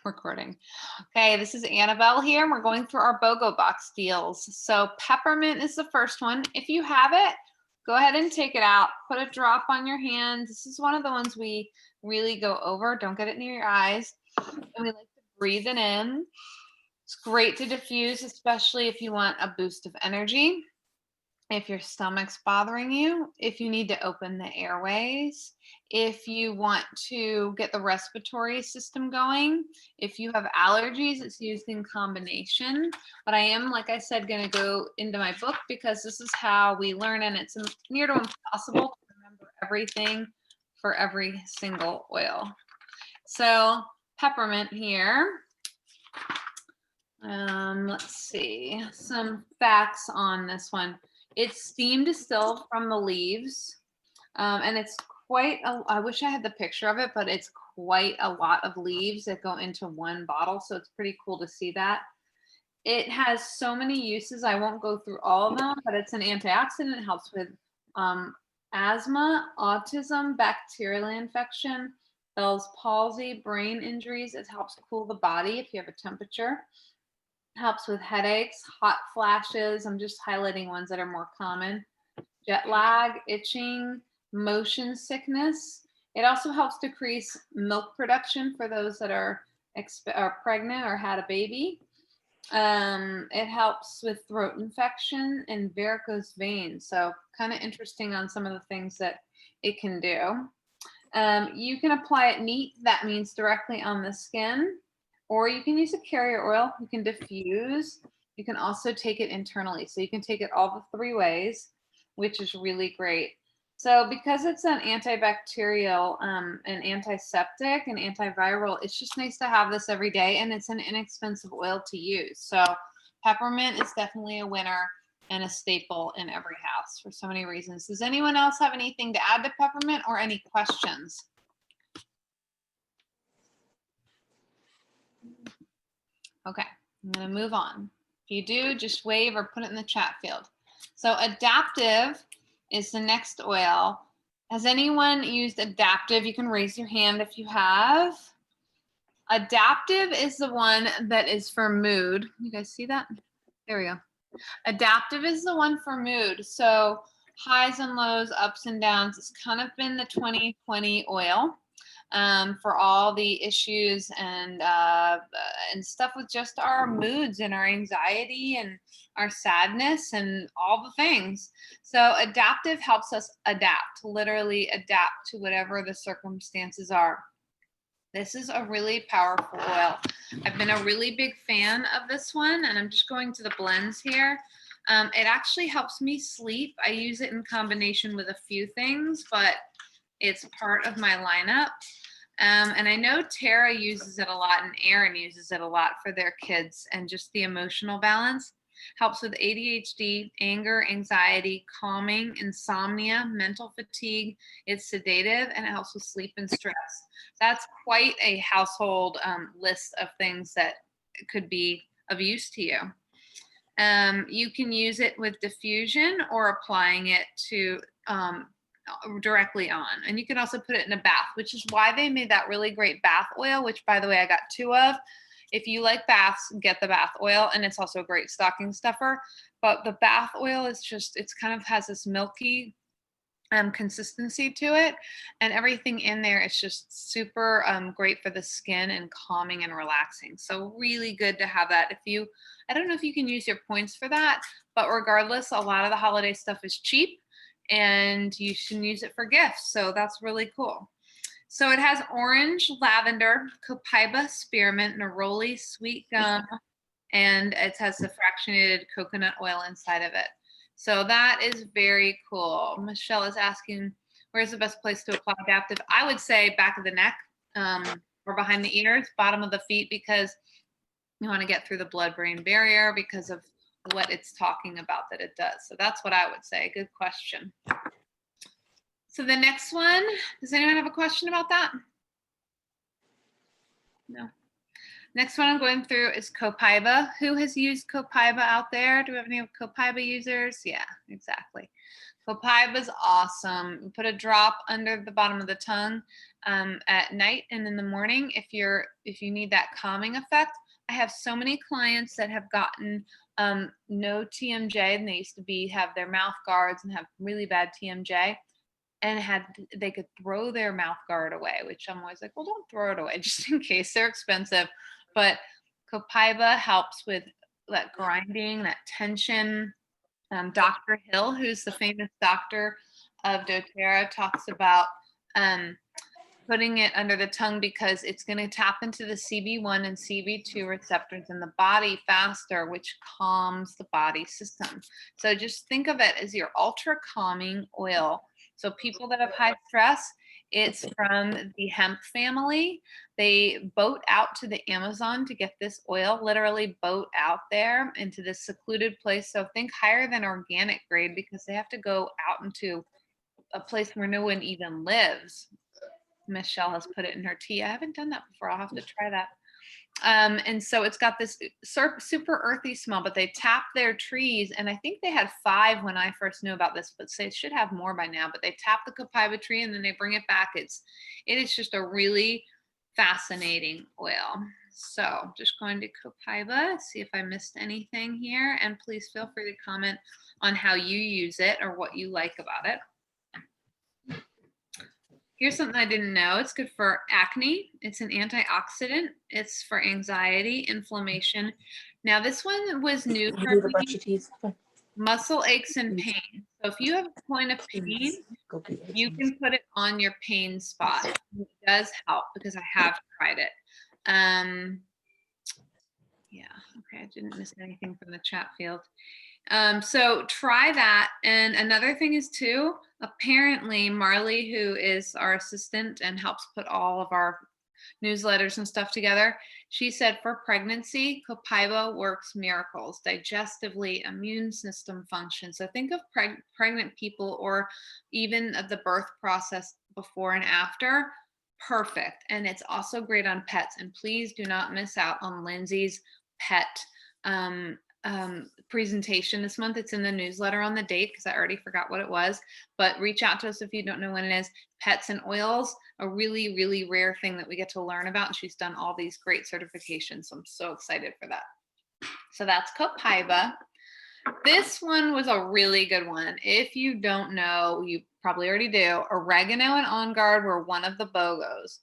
recording. Okay, this is Annabelle here, and we're going through our BOGO Box deals. So peppermint is the first one. If you have it, go ahead and take it out. Put a drop on your hand. This is one of the ones we really go over. Don't get it near your eyes. And we like to breathe it in. It's great to diffuse, especially if you want a boost of energy. If your stomach's bothering you, if you need to open the airways, if you want to get the respiratory system going, if you have allergies, it's used in combination. But I am, like I said, going to go into my book because this is how we learn, and it's near to impossible to remember everything for every single oil. So peppermint here. Let's see, some facts on this one. It's steam distilled from the leaves, and it's quite I wish I had the picture of it, but it's quite a lot of leaves that go into one bottle, so it's pretty cool to see that. It has so many uses. I won't go through all of them, but it's an antioxidant. It helps with asthma, autism, bacterial infection, Bell's palsy, brain injuries. It helps cool the body if you have a temperature. Helps with headaches, hot flashes. I'm just highlighting ones that are more common. Jet lag, itching, motion sickness. It also helps decrease milk production for those that are pregnant or had a baby. It helps with throat infection and varicose veins. So kind of interesting on some of the things that it can do. You can apply it neat. That means directly on the skin. Or you can use a carrier oil. You can diffuse. You can also take it internally. So you can take it all the three ways, which is really great. So because it's an antibacterial, an antiseptic, and antiviral, it's just nice to have this every day, and it's an inexpensive oil to use. So peppermint is definitely a winner and a staple in every house for so many reasons. Does anyone else have anything to add to peppermint or any questions? Okay, I'm going to move on. If you do, just wave or put it in the chat field. So adaptive is the next oil. Has anyone used adaptive? You can raise your hand if you have. Adaptive is the one that is for mood. You guys see that? There we go. Adaptive is the one for mood. So highs and lows, ups and downs. It's kind of been the 2020 oil. For all the issues and stuff with just our moods and our anxiety and our sadness and all the things. So adaptive helps us adapt, literally adapt to whatever the circumstances are. This is a really powerful oil. I've been a really big fan of this one, and I'm just going to the blends here. It actually helps me sleep. I use it in combination with a few things, but it's part of my lineup. And I know Tara uses it a lot and Aaron uses it a lot for their kids, and just the emotional balance. Helps with ADHD, anger, anxiety, calming, insomnia, mental fatigue. It's sedative, and it helps with sleep and stress. That's quite a household list of things that could be of use to you. You can use it with diffusion or applying it to directly on, and you can also put it in a bath, which is why they made that really great bath oil, which by the way I got 2 of. If you like baths, get the bath oil, and it's also a great stocking stuffer. But the bath oil is just, it's kind of has this milky consistency to it, and everything in there is just super great for the skin and calming and relaxing. So really good to have that. I don't know if you can use your points for that, but regardless, a lot of the holiday stuff is cheap and you can use it for gifts. So that's really cool. So it has orange, lavender, copaiba, spearmint, neroli, sweet gum, and it has the fractionated coconut oil inside of it. So that is very cool. Michelle is asking, where's the best place to apply adaptive? I would say back of the neck or behind the ears, bottom of the feet, because you want to get through the blood-brain barrier because of what it's talking about that it does. So that's what I would say. Good question. So the next one, does anyone have a question about that? No. Next one I'm going through is copaiba. Who has used copaiba out there? Do we have any copaiba users? Yeah, exactly. Copaiba is awesome. You put a drop under the bottom of the tongue, at night and in the morning if you need that calming effect. I have so many clients that have gotten no TMJ, and they used to have their mouth guards and have really bad TMJ, and they could throw their mouth guard away, which I'm always like, well, don't throw it away just in case. They're expensive. But copaiba helps with that grinding, that tension. Dr. Hill, who's the famous doctor of doTERRA, talks about putting it under the tongue because it's going to tap into the CB1 and CB2 receptors in the body faster, which calms the body system. So just think of it as your ultra calming oil. So people that have high stress, it's from the hemp family. They boat out to the Amazon to get this oil, literally boat out there into this secluded place. So think higher than organic grade because they have to go out into a place where no one even lives. Michelle has put it in her tea. I haven't done that before. I'll have to try that. And so it's got this super earthy smell, but they tap their trees. And I think they had 5 when I first knew about this, but they should have more by now. But they tap the copaiba tree and then they bring it back. It is just a really fascinating oil. So just going to copaiba, see if I missed anything here. And please feel free to comment on how you use it or what you like about it. Here's something I didn't know. It's good for acne. It's an antioxidant. It's for anxiety, inflammation. Now, this one was new for me. Muscle aches and pain. So if you have a point of pain, you can put it on your pain spot. It does help because I have tried it. Yeah, okay, I didn't miss anything from the chat field. So try that. And another thing is too, apparently Marley, who is our assistant and helps put all of our newsletters and stuff together, she said for pregnancy, copaiba works miracles, digestively, immune system function. So think of pregnant people or even the birth process before and after, perfect. And it's also great on pets. And please do not miss out on Lindsay's pet presentation this month. It's in the newsletter on the date because I already forgot what it was, but reach out to us if you don't know when it is. Pets and oils, a really, really rare thing that we get to learn about. And she's done all these great certifications. So I'm so excited for that. So that's copaiba. This one was a really good one. If you don't know, you probably already do. Oregano and On Guard were one of the BOGOs.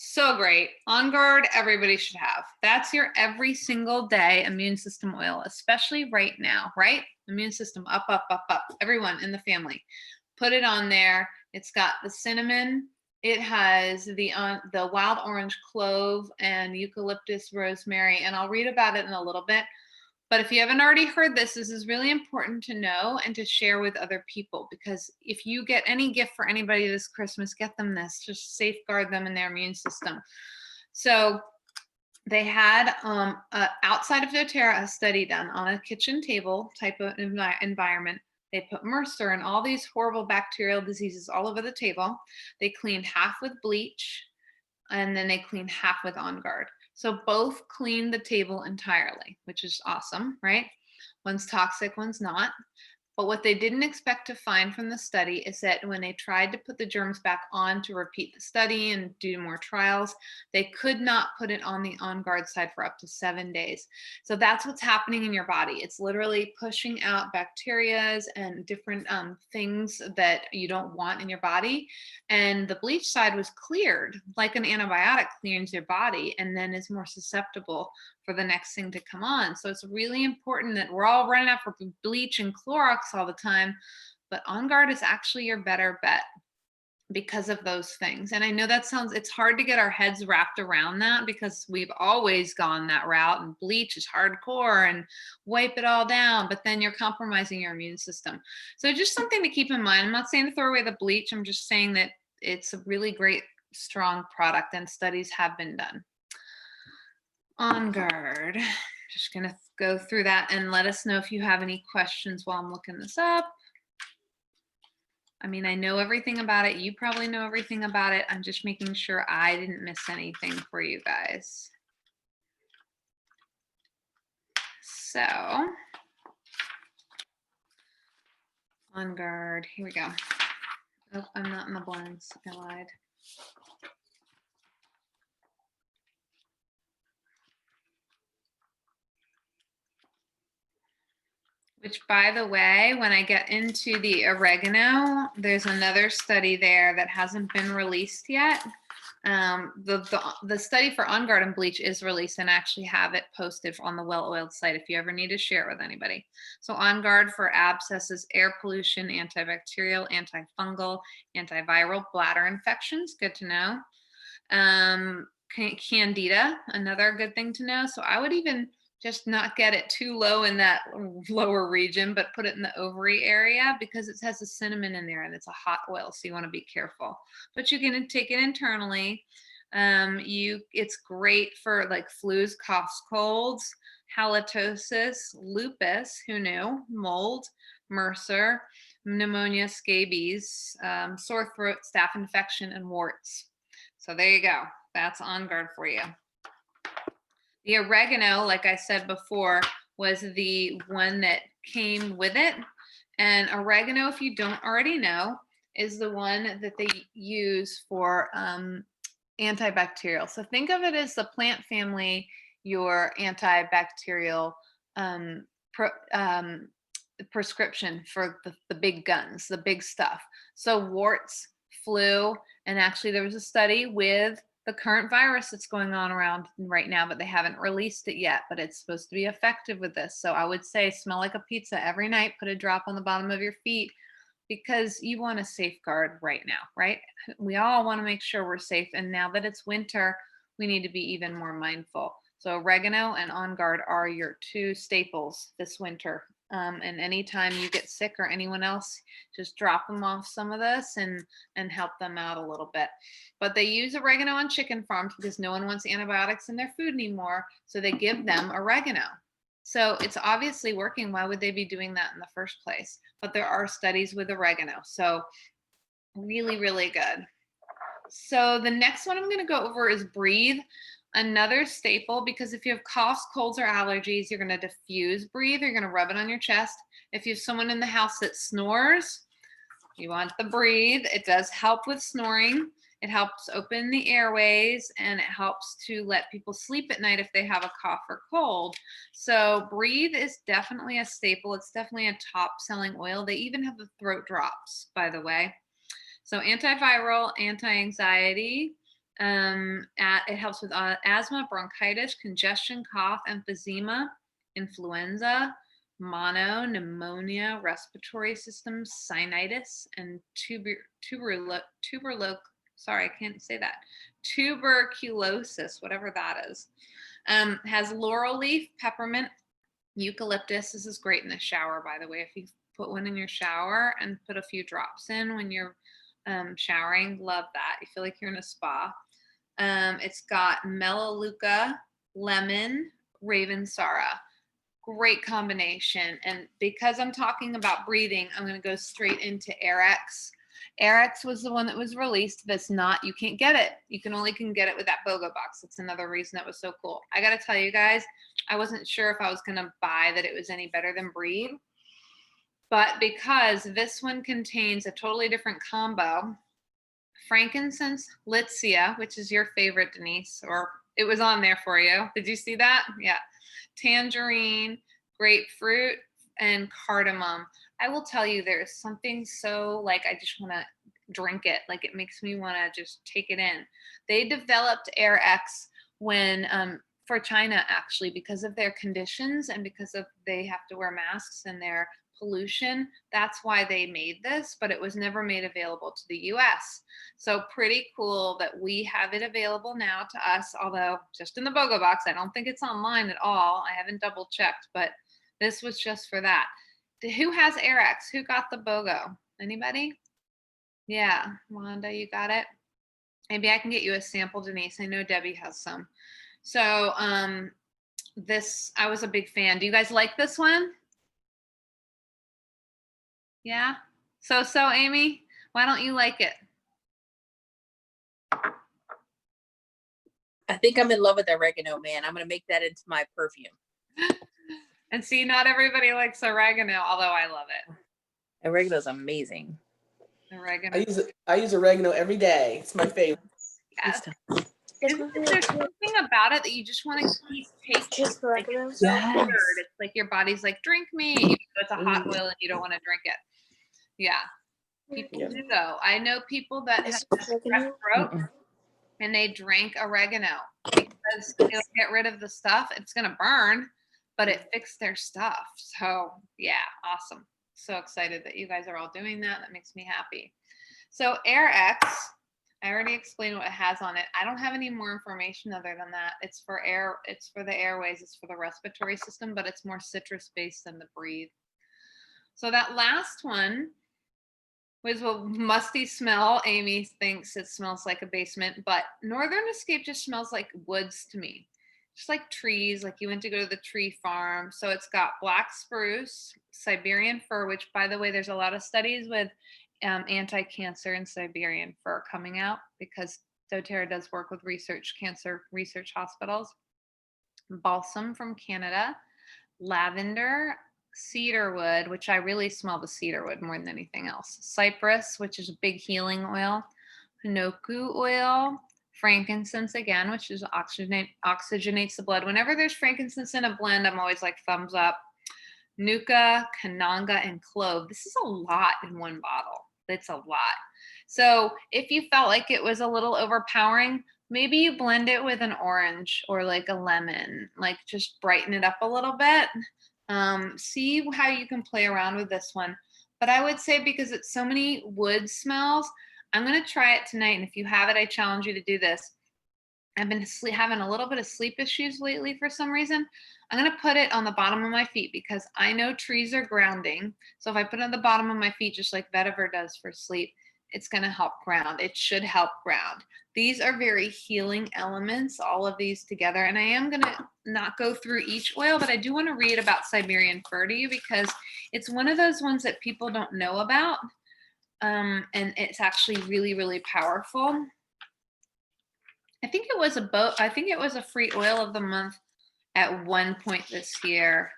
So great. On Guard, everybody should have. That's your every single day immune system oil, especially right now, right? Immune system up, up, up, up. Everyone in the family. Put it on there. It's got the cinnamon. It has the wild orange clove and eucalyptus rosemary. And I'll read about it in a little bit. But if you haven't already heard this is really important to know and to share with other people, because if you get any gift for anybody this Christmas, get them this, just safeguard them in their immune system. So they had outside of doTERRA a study done on a kitchen table type of environment. They put MRSA and all these horrible bacterial diseases all over the table. They cleaned half with bleach and then they cleaned half with On Guard. So both clean the table entirely, which is awesome, right? One's toxic, one's not. But what they didn't expect to find from the study is that when they tried to put the germs back on to repeat the study and do more trials, they could not put it on the On Guard side for up to 7 days. So that's what's happening in your body. It's literally pushing out bacteria and different things that you don't want in your body. And the bleach side was cleared, like an antibiotic clears your body and then is more susceptible for the next thing to come on. So it's really important that we're all running out for bleach and Clorox all the time, but On Guard is actually your better bet because of those things. And I know it's hard to get our heads wrapped around that because we've always gone that route and bleach is hardcore and wipe it all down, but then you're compromising your immune system. So just something to keep in mind. I'm not saying to throw away the bleach. I'm just saying that it's a really great, strong product and studies have been done. On Guard. Just gonna go through that and let us know if you have any questions while I'm looking this up. I mean, I know everything about it. You probably know everything about it. I'm just making sure I didn't miss anything for you guys. So, On Guard, here we go. Oh, I'm not in the blends, I lied. Which, by the way, when I get into the oregano, there's another study there that hasn't been released yet. The study for On Guard and bleach is released, and I actually have it posted on the Well Oiled site if you ever need to share it with anybody. So On Guard for abscesses, air pollution, antibacterial, antifungal, antiviral, bladder infections. Good to know. Candida, another good thing to know. So I would even just not get it too low in that lower region, but put it in the ovary area because it has a cinnamon in there and it's a hot oil. So you want to be careful, but you can take it internally. It's great for like flus, coughs, colds, halitosis, lupus, who knew, mold, MRSA, pneumonia, scabies, sore throat, staph infection, and warts. So there you go. That's On Guard for you. The oregano, like I said before, was the one that came with it. And oregano, if you don't already know, is the one that they use for antibacterial. So think of it as the plant family, your antibacterial prescription for the big guns, the big stuff. So warts, flu, and actually there was a study with the current virus that's going on around right now, but they haven't released it yet, but it's supposed to be effective with this. So I would say smell like a pizza every night, put a drop on the bottom of your feet because you want to safeguard right now, right? We all want to make sure we're safe. And now that it's winter, we need to be even more mindful. So oregano and On Guard are your two staples this winter. And anytime you get sick or anyone else, just drop them off some of this and help them out a little bit. But they use oregano on chicken farms because no one wants antibiotics in their food anymore. So they give them oregano. So it's obviously working. Why would they be doing that in the first place? But there are studies with oregano. So really, really good. So the next one I'm going to go over is Breathe. Another staple, because if you have coughs, colds, or allergies, you're going to diffuse Breathe. You're going to rub it on your chest. If you have someone in the house that snores, you want the Breathe. It does help with snoring. It helps open the airways, and it helps to let people sleep at night if they have a cough or cold. So Breathe is definitely a staple. It's definitely a top-selling oil. They even have the throat drops, by the way. So antiviral, anti-anxiety. It helps with asthma, bronchitis, congestion, cough, emphysema, influenza, mono, pneumonia, respiratory system, sinusitis, and tuberculosis, whatever that is. Has laurel leaf, peppermint, eucalyptus. This is great in the shower, by the way. If you put one in your shower and put a few drops in when you're showering, love that. You feel like you're in a spa. It's got melaleuca, lemon, ravensara. Great combination. And because I'm talking about breathing, I'm going to go straight into Airx. Airx was the one that was released. That's not, you can't get it. You can get it with that BOGO box. That's another reason that was so cool. I got to tell you guys, I wasn't sure if I was going to buy that it was any better than Breathe. But because this one contains a totally different combo, frankincense, litsea, which is your favorite, Denise, or it was on there for you. Did you see that? Yeah. Tangerine, grapefruit, and cardamom. I will tell you, there's something so like I just want to drink it. Like it makes me want to just take it in. They developed Airx when for China actually because of their conditions and because of they have to wear masks and their pollution. That's why they made this, but it was never made available to the US. So pretty cool that we have it available now to us, although just in the BOGO box. I don't think it's online at all. I haven't double checked, but this was just for that. Who has Airx? Who got the BOGO? Anybody? Yeah, Wanda, you got it? Maybe I can get you a sample, Denise. I know Debbie has some. So this, I was a big fan. Do you guys like this one? Yeah? So, Amy, why don't you like it? I think I'm in love with oregano, man. I'm going to make that into my perfume. And see, not everybody likes oregano, although I love it. Oregano is amazing. Oregano. I use oregano every day. It's my favorite. Yes. There's something about it that you just want to keep tasting. Like, it's so Yes. weird. It's like your body's like, drink me. Even though it's a hot oil and you don't want to drink it. Yeah. People do though. I know people that have strep throat and they drink oregano because it'll get rid of the stuff. It's gonna burn, but it fixed their stuff. So yeah, awesome. So excited that you guys are all doing that. That makes me happy. So AirX, I already explained what it has on it. I don't have any more information other than that. It's for air, it's for the airways, it's for the respiratory system, but it's more citrus based than the breathe. So that last one was a musty smell. Amy thinks it smells like a basement, but Northern Escape just smells like woods to me. Just like trees, like you went to go to the tree farm. So it's got black spruce, Siberian fir, which by the way, there's a lot of studies with anti-cancer and Siberian fir coming out because doTERRA does work with cancer research hospitals. Balsam from Canada, lavender, cedarwood, which I really smell the cedarwood more than anything else. Cypress, which is a big healing oil. Hinoku oil. Frankincense again, which is oxygenates the blood. Whenever there's frankincense in a blend, I'm always like thumbs up. Nuka, Kananga, and clove. This is a lot in one bottle. It's a lot. So if you felt like it was a little overpowering, maybe you blend it with an orange or like a lemon, like just brighten it up a little bit. See how you can play around with this one. But I would say because it's so many wood smells, I'm going to try it tonight. And if you have it, I challenge you to do this. I've been having a little bit of sleep issues lately for some reason. I'm going to put it on the bottom of my feet because I know trees are grounding. So if I put it on the bottom of my feet, just like vetiver does for sleep, it's going to help ground. It should help ground. These are very healing elements, all of these together. And I am going to not go through each oil, but I do want to read about Siberian fir to you because it's one of those ones that people don't know about. And it's actually really, really powerful. I think it was a free oil of the month at one point this year.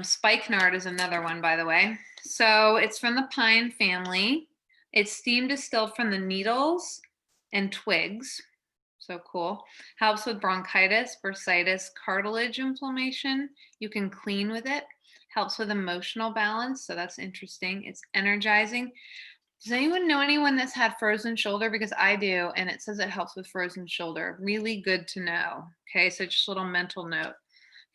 Spikenard is another one, by the way. So it's from the pine family. It's steam distilled from the needles and twigs. So cool. Helps with bronchitis, bursitis, cartilage inflammation. You can clean with it. Helps with emotional balance. So that's interesting. It's energizing. Does anyone know anyone that's had frozen shoulder? Because I do, and it says it helps with frozen shoulder. Really good to know. Okay, so just a little mental note.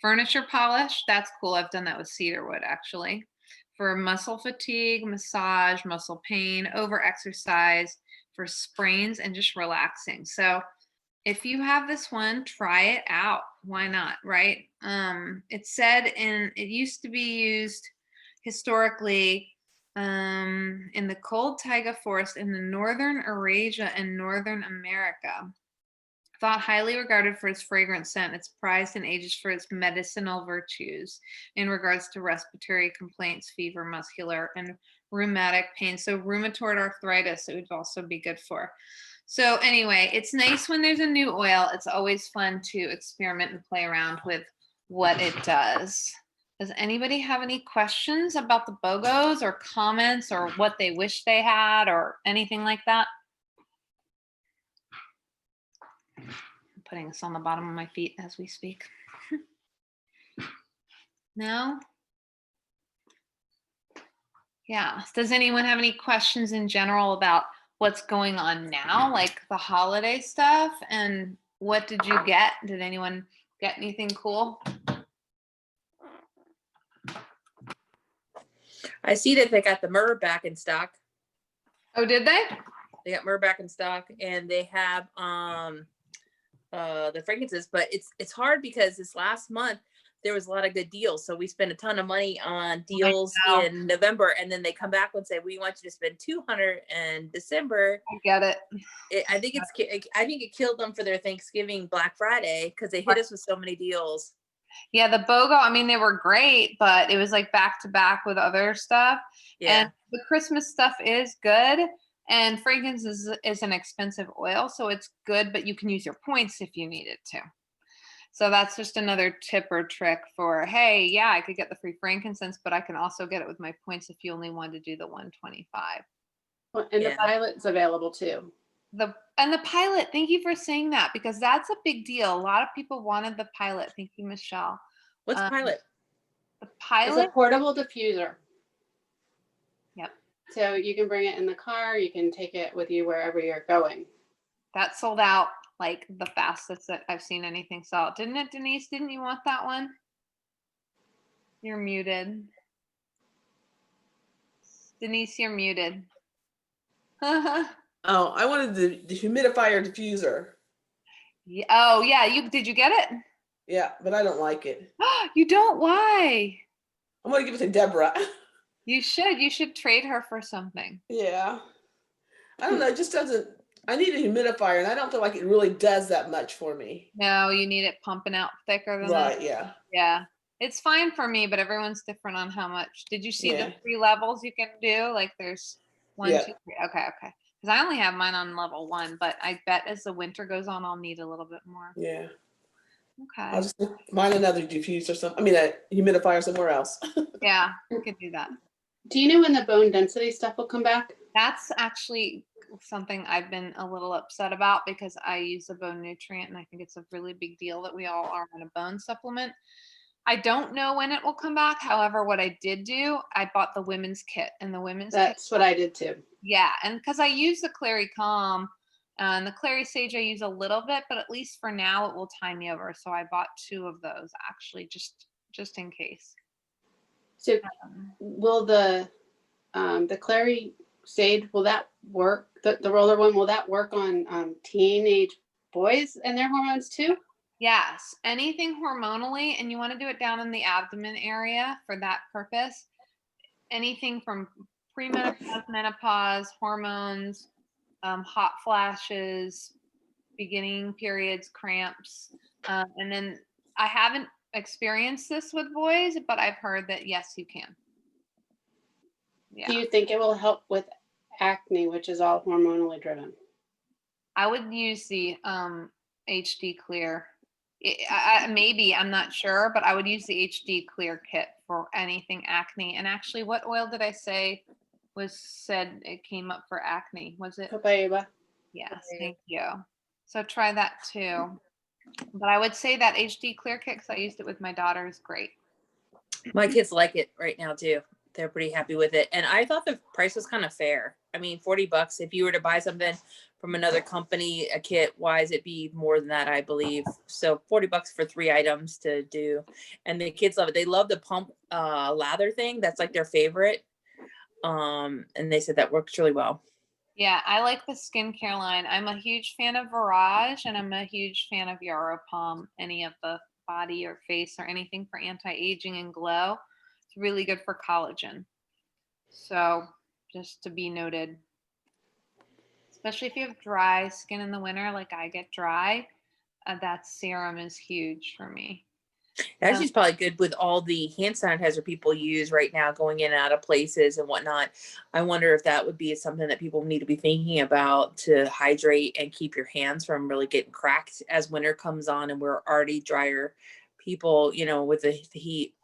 Furniture polish, that's cool. I've done that with cedarwood actually. For muscle fatigue, massage, muscle pain, over-exercise, for sprains, and just relaxing. So if you have this one, try it out. Why not, right? It said it used to be used historically in the cold taiga forest in the northern Eurasia and Northern America. Thought highly regarded for its fragrant scent, it's prized in ages for its medicinal virtues in regards to respiratory complaints, fever, muscular, and rheumatic pain. So rheumatoid arthritis, it would also be good for. So anyway, it's nice when there's a new oil. It's always fun to experiment and play around with what it does. Does anybody have any questions about the BOGOs or comments or what they wish they had or anything like that? I'm putting this on the bottom of my feet as we speak. No? Yeah. Does anyone have any questions in general about what's going on now, like the holiday stuff? And what did you get? Did anyone get anything cool? I see that they got the myrrh back in stock. Oh, did they? They got myrrh back in stock, and they have the fragrances. But it's hard because this last month there was a lot of good deals, so we spent a ton of money on deals in November, and then they come back and say we want you to spend $200 in December. I get it. I think it killed them for their Thanksgiving Black Friday because they hit us with so many deals. Yeah, the BOGO, I mean, they were great, but it was like back to back with other stuff. Yeah. And the Christmas stuff is good. And fragrance is an expensive oil, so it's good, but you can use your points if you need it to. So that's just another tip or trick for, hey, yeah, I could get the free frankincense, but I can also get it with my points if you only want to do the 125. And the violet's available too. And the pilot, thank you for saying that, because that's a big deal. A lot of people wanted the pilot. Thank you, Michelle. What's pilot? The It's a pilot. portable diffuser. Yep. So you can bring it in the car. You can take it with you wherever you're going. That sold out like the fastest that I've seen anything sell. Didn't it, Denise? Didn't you want that one? You're muted. Denise, you're muted. Oh, I wanted the humidifier diffuser. Yeah, oh yeah, did you get it? Yeah, but I don't like it. You don't? Why? I'm gonna give it to Deborah. You should trade her for something. Yeah. I don't know, it just doesn't, I need a humidifier and I don't feel like it really does that much for me. No, you need it pumping out thicker than that. Right, yeah. Yeah. It's fine for me, but everyone's different on how much. Did you see Yeah. the 3 levels you can do? Like there's 1, Yeah. 2, 3. Okay. Because I only have mine on level 1, but I bet as the winter goes on, I'll need a little bit more. Yeah. I'll Okay. just find another diffuser or something. I mean, a humidifier somewhere else. Yeah, we could do that. Do you know when the bone density stuff will come back? That's actually something I've been a little upset about because I use a bone nutrient and I think it's a really big deal that we all are on a bone supplement. I don't know when it will come back. However, what I did do, I bought the women's kit, and the women's kit. That's what I did too. Yeah, and because I use the Clary Calm and the Clary Sage, I use a little bit, but at least for now it will tie me over. So I bought 2 of those actually, just in case. So will the Clary Sage, will that work? The roller one, will that work on teenage boys and their hormones too? Yes, anything hormonally, and you want to do it down in the abdomen area for that purpose. Anything from premenopause, menopause, hormones, hot flashes, beginning periods, cramps. And then I haven't experienced this with boys, but I've heard that yes, you can. Yeah. Do you think it will help with acne, which is all hormonally driven? I would use the HD Clear. Maybe, I'm not sure, but I would use the HD Clear kit for anything acne. And actually, what oil did I say was said it came up for acne? Was it? Copaiba. Yes, thank you. So try that too. But I would say that HD Clear kit, because I used it with my daughter, is great. My kids like it right now too. They're pretty happy with it. And I thought the price was kind of fair. I mean, $40 if you were to buy something from another company, a kit wise, it'd be more than that, I believe. So $40 for 3 items to do. And the kids love it. They love the pump lather thing. That's like their favorite. And they said that works really well. Yeah, I like the skincare line. I'm a huge fan of Virage, and I'm a huge fan of Yaropalm, any of the body or face or anything for anti-aging and glow. It's really good for collagen. So just to be noted, especially if you have dry skin in the winter, like I get dry, that serum is huge for me. Actually, it's probably good with all the hand sanitizer people use right now going in and out of places and whatnot. I wonder if that would be something that people need to be thinking about to hydrate and keep your hands from really getting cracked as winter comes on and we're already drier people, you know, with the heat.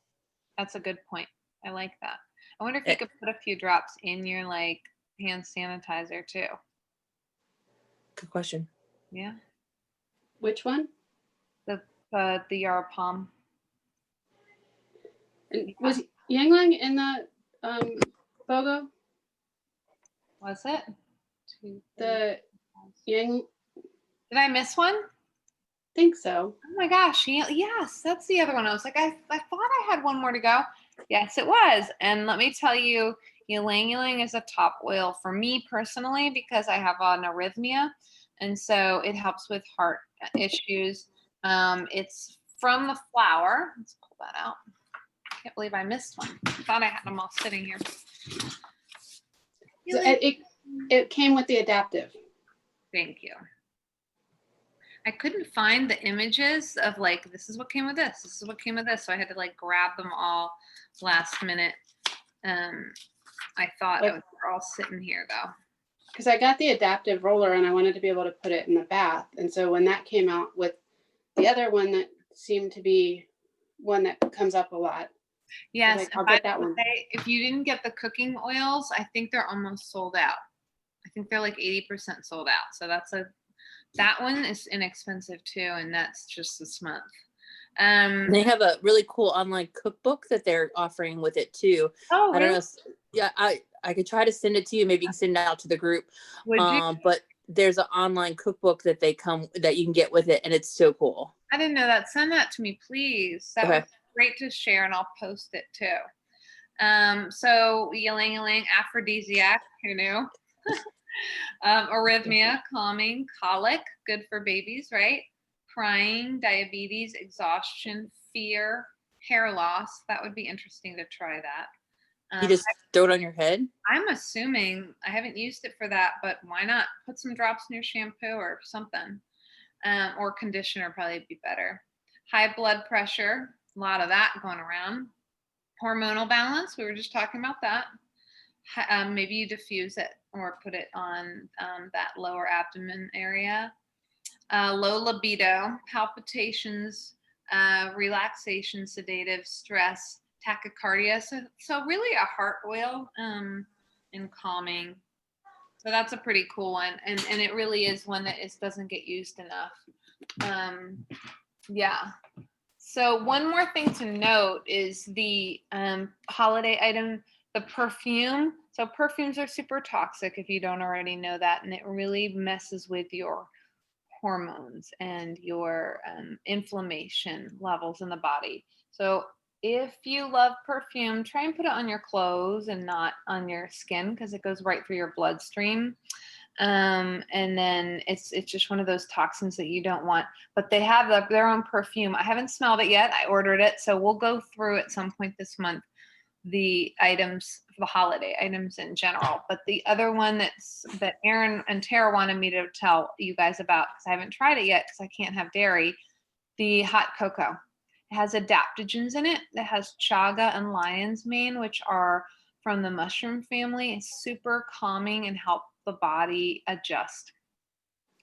That's a good point. I like that. I wonder if you could put a few drops in your like hand sanitizer too. Good question. Yeah. Which one? The Yaropalm. And was Yangling in the BOGO? Was it? 2, 3, The Yang, Did I miss one? think so. Oh my gosh. Yes, that's the other one. I was like, I thought I had one more to go. Yes, it was. And let me tell you, ylang ylang is a top oil for me personally because I have an arrhythmia. And so it helps with heart issues. It's from the flower. Let's pull that out. I can't believe I missed one. I thought I had them all sitting here. So it came with the adaptive. Thank you. I couldn't find the images of like, this is what came with this. This is what came with this. So I had to like grab them all last minute. I thought they're all sitting here though. Because I got the adaptive roller and I wanted to be able to put it in the bath. And so when that came out with the other one that seemed to be one that comes up a lot. Yes, I'll get that one. If you didn't get the cooking oils, I think they're almost sold out. I think they're like 80% sold out. So that one is inexpensive too, and that's just this month. They have a really cool online cookbook that they're offering with it too. Oh, I don't really? know. Yeah, I could try to send it to you. Maybe you can send it out to the group. Would you? But there's an online cookbook that that you can get with it, and it's so cool. I didn't know that. Send that to me, please. That Okay. would be great to share, and I'll post it too. So ylang ylang, aphrodisiac, who knew? Arrhythmia, calming, colic, good for babies, right? Crying, diabetes, exhaustion, fear, hair loss. That would be interesting to try that. You just throw it on your head? I'm assuming, I haven't used it for that, but why not put some drops in your shampoo or something? Or conditioner probably be better. High blood pressure, a lot of that going around. Hormonal balance, we were just talking about that. Maybe you diffuse it or put it on that lower abdomen area. Low libido, palpitations, relaxation, sedative, stress, tachycardia. So really a heart oil and calming. So that's a pretty cool one. And it really is one that doesn't get used enough. Yeah. So one more thing to note is the holiday item, the perfume. So perfumes are super toxic if you don't already know that. And it really messes with your hormones and your inflammation levels in the body. So if you love perfume, try and put it on your clothes and not on your skin because it goes right through your bloodstream. And then it's just one of those toxins that you don't want. But they have their own perfume. I haven't smelled it yet. I ordered it, so we'll go through at some point this month the items, the holiday items in general. But the other one that Erin and Tara wanted me to tell you guys about, because I haven't tried it yet because I can't have dairy, the hot cocoa. It has adaptogens in it. It has chaga and lion's mane, which are from the mushroom family. It's super calming and help the body adjust.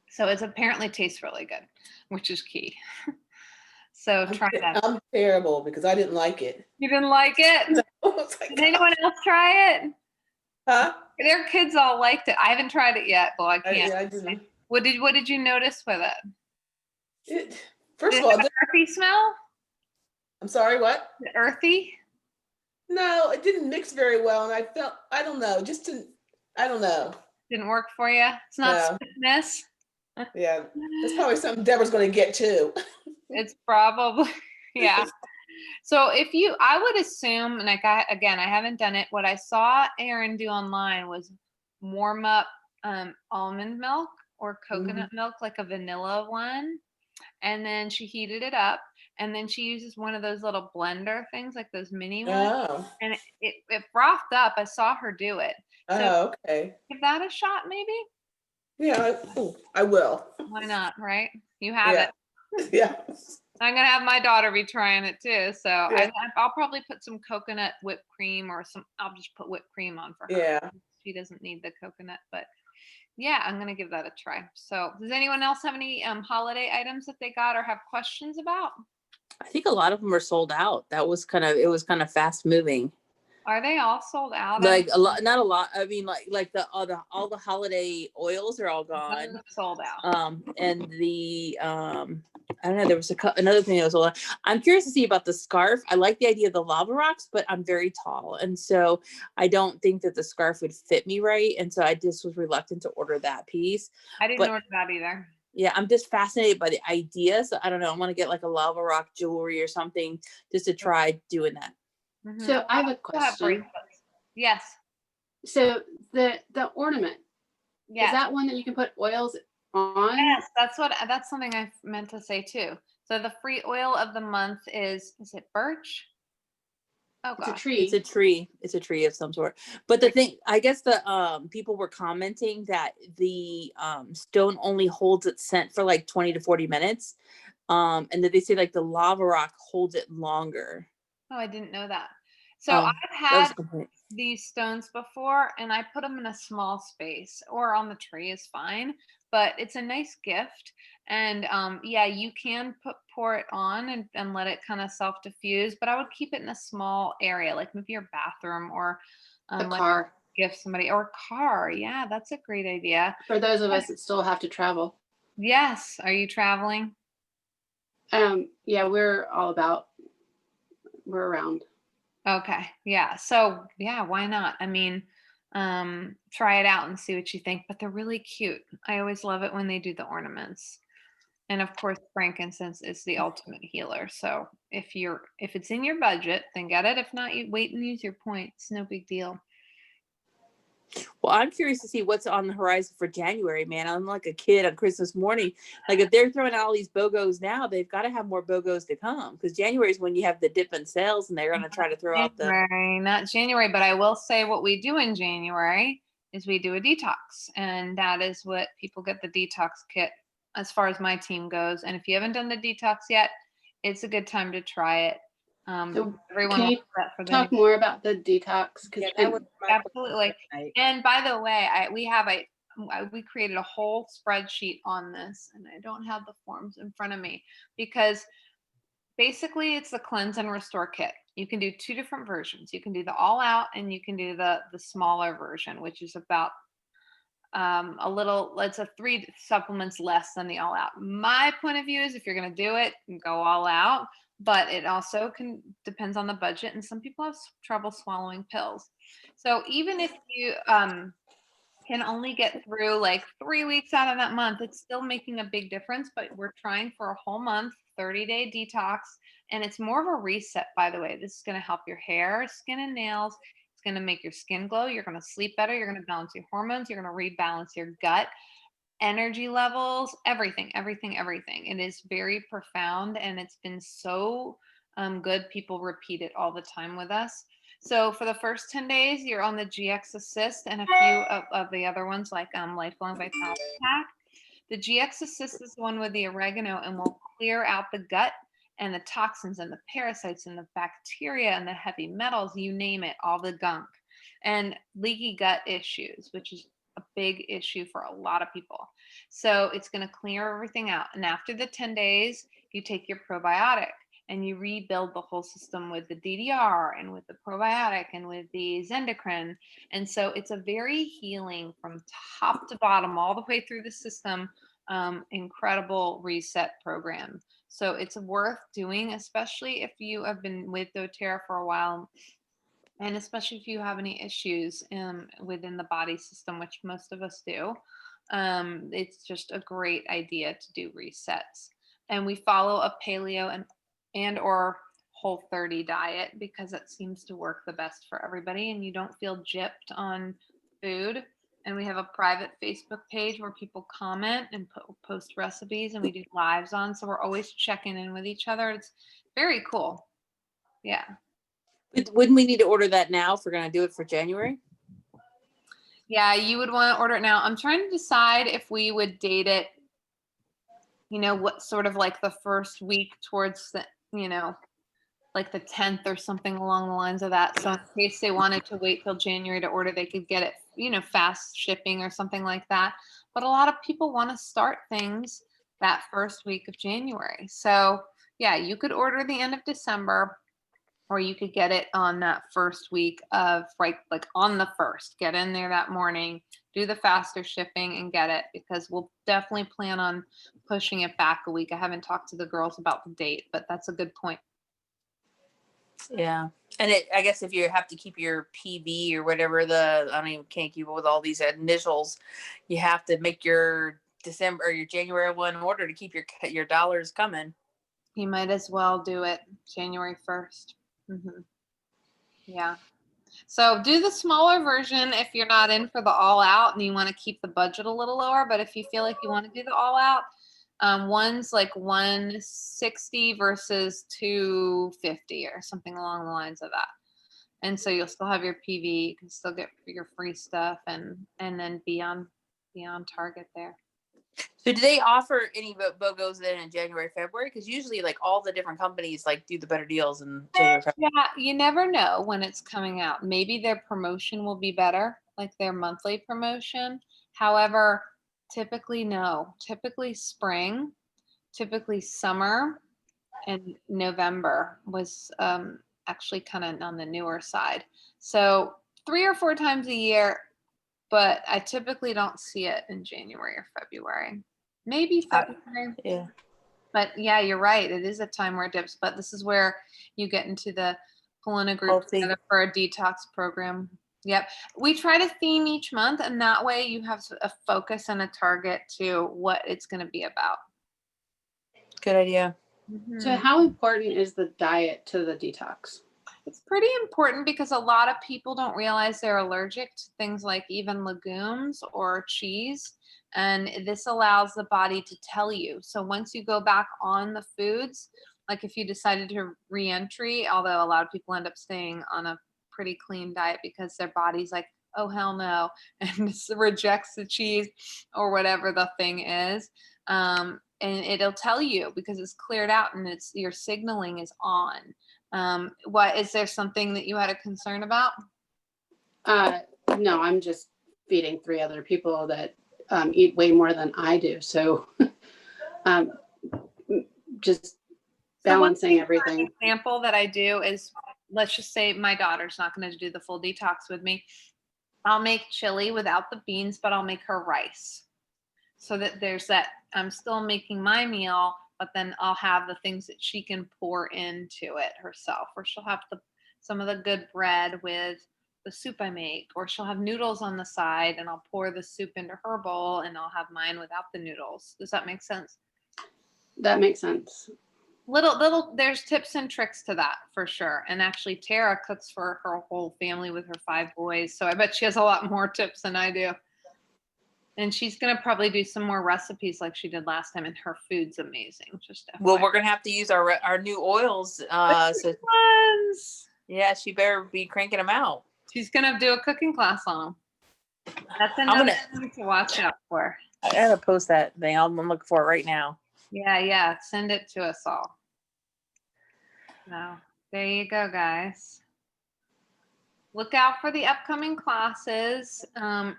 So it apparently tastes really good, which is key. So try that. I'm terrible because I didn't like it. You didn't like it? Did anyone else try it? Huh? Their kids all liked it. I haven't tried it yet, but I can't. Yeah, I didn't. What did you notice with it? First Did of all, it have an earthy smell? I'm sorry, what? Is it earthy? No, it didn't mix very well, and I don't know, I don't know. Didn't work for you? It's not sweetness. Yeah, that's probably something Deborah's going to get too. It's probably, yeah. So I would assume, and I haven't done it. What I saw Erin do online was warm up almond milk or coconut milk, like a vanilla one. And then she heated it up. And then she uses one of those little blender things, like those mini ones. Oh. And it frothed up. I saw her do it. So Okay. give that a shot, maybe? Yeah, I will. Why not, right? You have it. Yeah. I'm gonna have my daughter be trying it too. So I'll probably put some coconut whipped cream I'll just put whipped cream on for her. Yeah. She doesn't need the coconut, but yeah, I'm gonna give that a try. So does anyone else have any holiday items that they got or have questions about? I think a lot of them are sold out. It was kind of fast moving. Are they all sold out? Like a lot, not a lot. I mean, like all the holiday oils are all gone. Sold out. And the I don't know. There was another thing that was sold out. I'm curious to see about the scarf. I like the idea of the lava rocks, but I'm very tall, and so I don't think that the scarf would fit me right. And so I just was reluctant to order that piece. I didn't order that either. Yeah, I'm just fascinated by the idea. So I don't know. I want to get like a lava rock jewelry or something just to try doing that. Mm-hmm. So I have a question. Yes. So the ornament, yes. Is that one that you can put oils on? Yes, that's something I meant to say too. So the free oil of the month is it birch? Oh gosh. It's a tree. It's a tree of some sort. But the thing, I guess the people were commenting that the stone only holds its scent for like 20 to 40 minutes. And that they say like the lava rock holds it longer. Oh, I didn't know that. So I've had these stones before and I put them in a small space or on the tree is fine, but it's a nice gift. And you can pour it on and let it kind of self-diffuse, but I would keep it in a small area, like maybe your bathroom or a car. gift somebody or car. Yeah, that's a great idea. For those of us that still have to travel. Yes. Are you traveling? Yeah, we're around. Okay. Yeah. So yeah, why not? I mean, try it out and see what you think, but they're really cute. I always love it when they do the ornaments. And of course, frankincense is the ultimate healer. So if it's in your budget, then get it. If not, you wait and use your points. No big deal. Well, I'm curious to see what's on the horizon for January, man. I'm like a kid on Christmas morning. Like if they're throwing out all these BOGOs now, they've got to have more BOGOs to come because January is when you have the dip in sales and they're going to try to throw out the. January, not January, but I will say what we do in January is we do a detox, and that is what people get the detox kit as far as my team goes. And if you haven't done the detox yet, it's a good time to try it. So Everyone can you wants that for the talk more about the detox? Yeah, that was my absolutely. question. And by the way, we created a whole spreadsheet on this, and I don't have the forms in front of me because basically it's the cleanse and restore kit. You can do two different versions. You can do the all out and you can do the smaller version, which is about it's a 3 supplements less than the all out. My point of view is if you're going to do it, go all out, but it also depends on the budget, and some people have trouble swallowing pills. So even if you can only get through like 3 weeks out of that month, it's still making a big difference. But we're trying for a whole month, 30-day detox. And it's more of a reset, by the way. This is going to help your hair, skin, and nails. It's going to make your skin glow. You're going to sleep better. You're going to balance your hormones. You're going to rebalance your gut, energy levels, everything. It is very profound, and it's been so good. People repeat it all the time with us. So for the first 10 days, you're on the GX Assist and a few of the other ones like Lifelong Vitality Pack. The GX Assist is the one with the oregano and will clear out the gut and the toxins and the parasites and the bacteria and the heavy metals, you name it, all the gunk. And leaky gut issues, which is a big issue for a lot of people. So it's going to clear everything out. And after the 10 days, you take your probiotic and you rebuild the whole system with the DDR and with the probiotic and with the Zendocrine. And so it's a very healing from top to bottom, all the way through the system, incredible reset program. So it's worth doing, especially if you have been with doTERRA for a while, and especially if you have any issues within the body system, which most of us do. It's just a great idea to do resets. And we follow a paleo and or Whole30 diet because it seems to work the best for everybody, and you don't feel gypped on food. And we have a private Facebook page where people comment and post recipes, and we do lives on. So we're always checking in with each other. It's very cool. Yeah. Wouldn't we need to order that now if we're going to do it for January? Yeah, you would want to order it now. I'm trying to decide if we would date it, what sort of like the first week towards the, like the 10th or something along the lines of that. So in case they wanted to wait till January to order, they could get it, fast shipping or something like that. But a lot of people want to start things that first week of January. So yeah, you could order the end of December, or you could get it on that first week of like on the first, get in there that morning, do the faster shipping and get it, because we'll definitely plan on pushing it back a week. I haven't talked to the girls about the date, but that's a good point. Yeah. And I guess if you have to keep your PV or whatever, can't keep it with all these initials, you have to make your December or your January one order to keep your dollars coming. You might as well do it January 1st. Mm-hmm. Yeah. So do the smaller version if you're not in for the all out and you want to keep the budget a little lower. But if you feel like you want to do the all out, one's like 160 versus 250 or something along the lines of that. And so you'll still have your PV, you can still get your free stuff and then be on target there. So do they offer any BOGOs then in January, February? Because usually like all the different companies like do the better deals in January, February. Yeah, you never know when it's coming out. Maybe their promotion will be better, like their monthly promotion. However, typically no. Typically spring, typically summer, and November was actually kind of on the newer side. So 3 or 4 times a year, but I typically don't see it in January or February. Maybe February. Yeah. But yeah, you're right. It is a time where it dips, but this is where you get into the pulling a group Healthy. together for a detox program. Yep. We try to theme each month, and that way you have a focus and a target to what it's going to be about. Good idea. So how important is the diet to the detox? It's pretty important because a lot of people don't realize they're allergic to things like even legumes or cheese. And this allows the body to tell you. So once you go back on the foods, like if you decided to re-entry, although a lot of people end up staying on a pretty clean diet because their body's like, oh, hell no, and rejects the cheese or whatever the thing is. And it'll tell you because it's cleared out and it's your signaling is on. What is there something that you had a concern about? No, I'm just feeding 3 other people that eat way more than I do. So just balancing everything. Example that I do is, let's just say my daughter's not going to do the full detox with me. I'll make chili without the beans, but I'll make her rice. So that there's that, I'm still making my meal, but then I'll have the things that she can pour into it herself, or she'll have some of the good bread with the soup I make, or she'll have noodles on the side and I'll pour the soup into her bowl and I'll have mine without the noodles. Does that make sense? That makes sense. Little, there's tips and tricks to that for sure. And actually Tara cooks for her whole family with her 5 boys. So I bet she has a lot more tips than I do. And she's going to probably do some more recipes like she did last time. And her food's amazing. Just Well, we're going to have to use our new oils. So yeah, she better be cranking them out. She's going to do a cooking class on them. That's another thing to watch out for. I got to post that thing. I'm looking for it right now. Yeah. Send it to us all. So there you go, guys. Look out for the upcoming classes.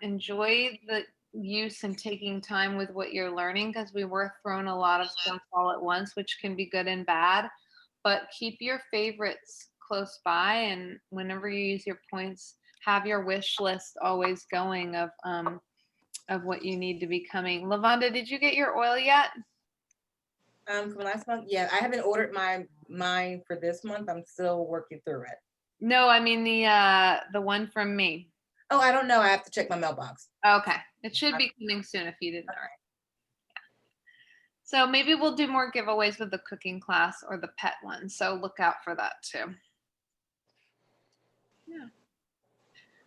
Enjoy the use and taking time with what you're learning, because we were thrown a lot of stuff all at once, which can be good and bad. But keep your favorites close by, and whenever you use your points, have your wish list always going of what you need to be coming. Lavonda, did you get your oil yet? From last month, yeah, I haven't ordered mine for this month. I'm still working through it. No, I mean the one from me. Oh, I don't know. I have to check my mailbox. Okay, it should be coming soon if you didn't already. Yeah. So maybe we'll do more giveaways with the cooking class or the pet one. So look out for that too. Yeah.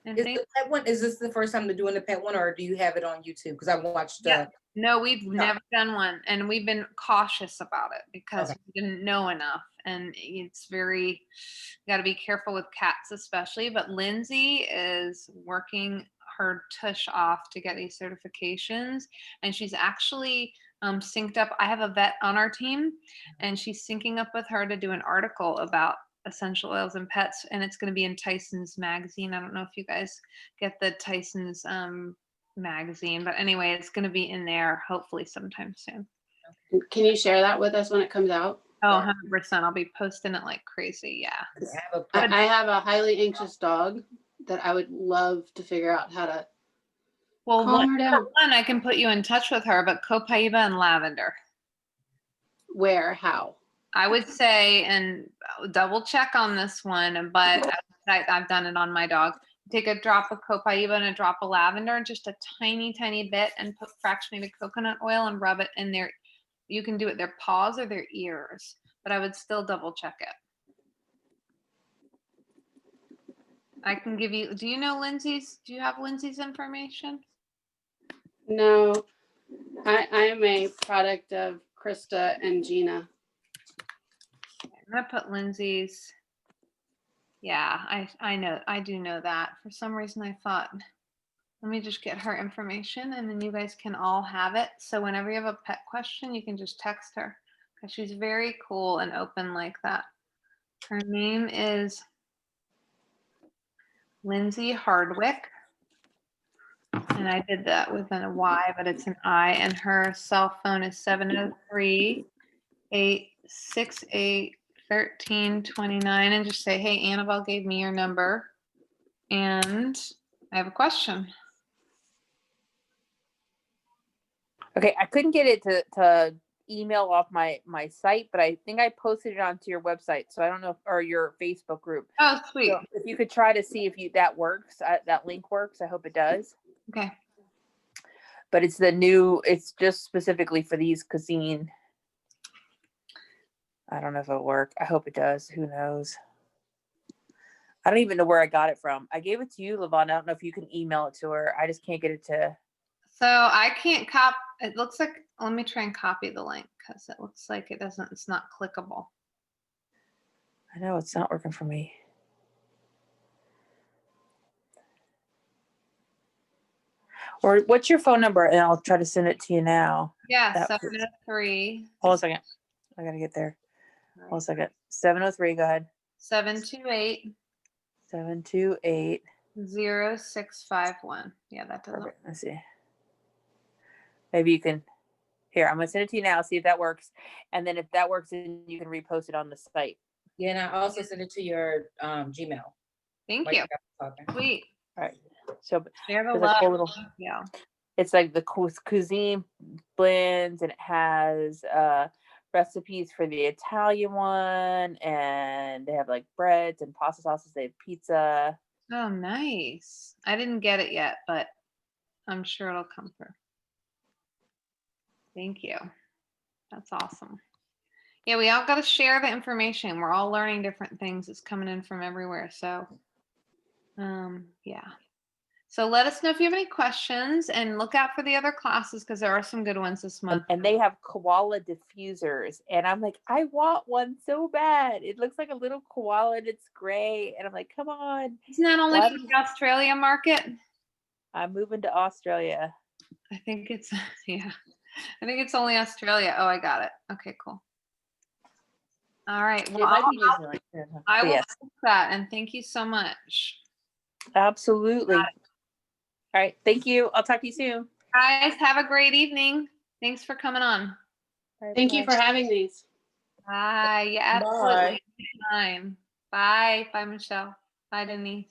And Is the pet one? Is this the first time they're doing the pet one, or do you have it on YouTube? Because I watched. No, we've never done one, and we've been cautious about it because we didn't know enough, and it's you got to be careful with cats especially. But Lindsay is working her tush off to get these certifications, and she's actually synced up. I have a vet on our team, and she's syncing up with her to do an article about essential oils and pets, and it's going to be in Tyson's magazine. I don't know if you guys get the Tyson's magazine, but anyway, it's going to be in there hopefully sometime soon. Can you share that with us when it comes out? Oh, 100%. I'll be posting it like crazy. Yeah. I have a highly anxious dog that I would love to figure out how to calm her down. One, I can put you in touch with her, but copaiba and lavender. Where? How? I would say, and double check on this one, but I've done it on my dog. Take a drop of copaiba and a drop of lavender and just a tiny, tiny bit, and put fractionated coconut oil and rub it in their, you can do it their paws or their ears, but I would still double check it. I can give you, do you know Lindsay's, do you have Lindsay's information? No, I am a product of Krista and Gina. I'm gonna put Lindsay's. Yeah, I know, I do know that. For some reason I thought, let me just get her information and then you guys can all have it. So whenever you have a pet question, you can just text her because she's very cool and open like that. Her name is Lindsay Hardwick. And I did that with a Y, but it's an I, and her cell phone is 703-868-1329, and just say, hey, Annabelle gave me your number. And I have a question. Okay, I couldn't get it to email off my site, but I think I posted it onto your website. So I don't know, or your Facebook group. Oh, sweet. So if you could try to see if that works, that link works. I hope it does. Okay. But it's just specifically for these cuisine. I don't know if it'll work. I hope it does. Who knows? I don't even know where I got it from. I gave it to you, Lavon. I don't know if you can email it to her. I just can't get it to. So I can't copy. It looks like, let me try and copy the link because it looks like it's not clickable. I know it's not working for me. Or what's your phone number? And I'll try to send it to you now. Yeah, That- 703. Hold on a second. I got to get there. Hold on a second. 703, go ahead. 728 728. 0651. Yeah, that doesn't. Perfect. Let's see. Maybe you can. Here, I'm going to send it to you now. See if that works. And then if that works, then you can repost it on the site. Yeah, and I also send it to your Gmail. Thank while you. you guys are talking. Sweet. All right. So Share the there's a love. cool little. Yeah. It's like the cuisine blends, and it has recipes for the Italian one, and they have like breads and pasta sauces. They have pizza. Oh, nice. I didn't get it yet, but I'm sure it'll come through. Thank you. That's awesome. Yeah, we all got to share the information. We're all learning different things. It's coming in from everywhere. So, yeah. So let us know if you have any questions and look out for the other classes because there are some good ones this month. And they have koala diffusers, and I'm like, I want one so bad. It looks like a little koala, and it's gray, and I'm like, come on. Isn't that only Why for did- the Australia market? I'm moving to Australia. I think it's, yeah. I think it's only Australia. Oh, I got it. Okay, cool. All right. It Well, might be New Zealand. I But will yes, fix that. And thank you so much. absolutely. All right. Thank you. I'll talk to you soon. Guys, have a great evening. Thanks for coming on. All right, Thank you bye. for having these. Bye. Yeah, absolutely. Anytime. Bye. Bye, Michelle. Bye, Denise.